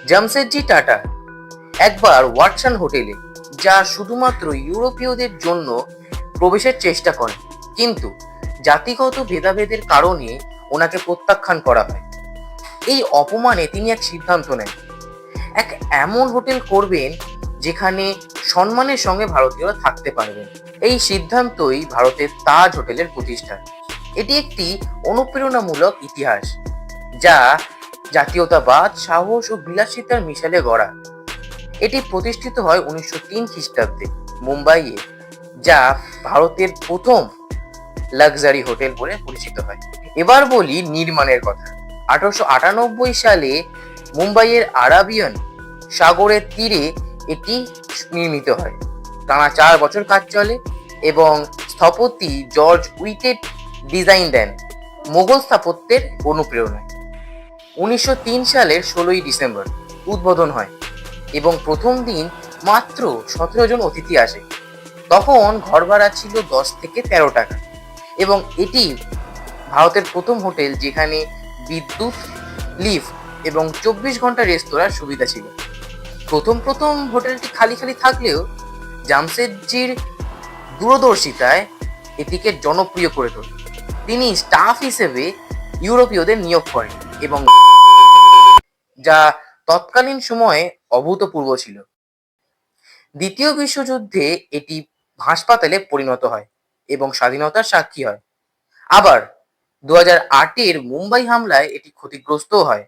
Jamsetji tata একবার Watson হোটেলে, যা শুধুমাত্র ইউরোপীয়দের জন্য প্রবেশের চেষ্টা করেন, কিন্তু জাতিগত ভেদাভেদের কারণে ওনাকে প্রত্যাখ্যান করা হয়। এই অপমানে তিনি এক সিদ্ধান্ত নেন, এক এমন হোটেল করবেন যেখানে সম্মানের সঙ্গে ভারতীয়রা থাকতে পারবেন। এই সিদ্ধান্তই ভারতের তাজ হোটেলের প্রতিষ্ঠা। এটি একটি অনুপ্রেরণামূলক ইতিহাস, যা জাতীয়তাবাদ, সাহস ও বিলাসিতার মিশেলে গড়া। এটি প্রতিষ্ঠিত হয় 1903 খ্রিস্টাব্দে মুম্বাইয়ে, যা ভারতের প্রথম লাক্সারি হোটেল বলে পরিচিত হয়। এবার বলি নির্মাণের কথা। 1898 সালে মুম্বাইয়ের আরাবিয়ান সাগরের তীরে এটি নির্মিত হয়। টানা 4 বছর কাজ চলে এবং স্থপতি জর্জ উইটেট ডিজাইন দেন মোগল স্থাপত্যের অনুপ্রেরণায়। 1903 সালের 16ই ডিসেম্বর উদ্বোধন হয় এবং প্রথম দিন মাত্র 17 জন অতিথি আসে। তখন ঘর ভাড়া ছিল 10 থেকে 13 টাকা এবং এটি ভারতের প্রথম হোটেল যেখানে বিদ্যুৎ, লিফট এবং 24 ঘন্টা রেস্তোরাঁর সুবিধা ছিল। প্রথম হোটেলটি খালি খালি থাকলেও জামশেদজির দূরদর্শিতায় এটিকে জনপ্রিয় করে তোলে। তিনি স্টাফ হিসেবে ইউরোপীয়দের নিয়োগ করেন এবং যা তৎকালীন সময়ে অভূতপূর্ব ছিল। দ্বিতীয় বিশ্বযুদ্ধে এটি হাসপাতালে পরিণত হয় এবং স্বাধীনতার সাক্ষী হয়। আবার 2008-এর মুম্বাই হামলায় এটি ক্ষতিগ্রস্ত হয়।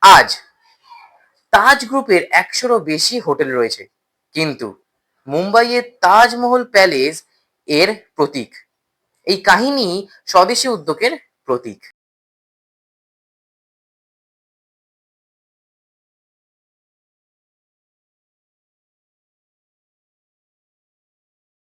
আজ তাজ গ্রুপের 100-রও বেশি হোটেল রয়েছে, কিন্তু মুম্বাইয়ের তাজমহল প্যালেস এর প্রতীক। এই কাহিনী স্বদেশী উদ্যোগের প্রতীক।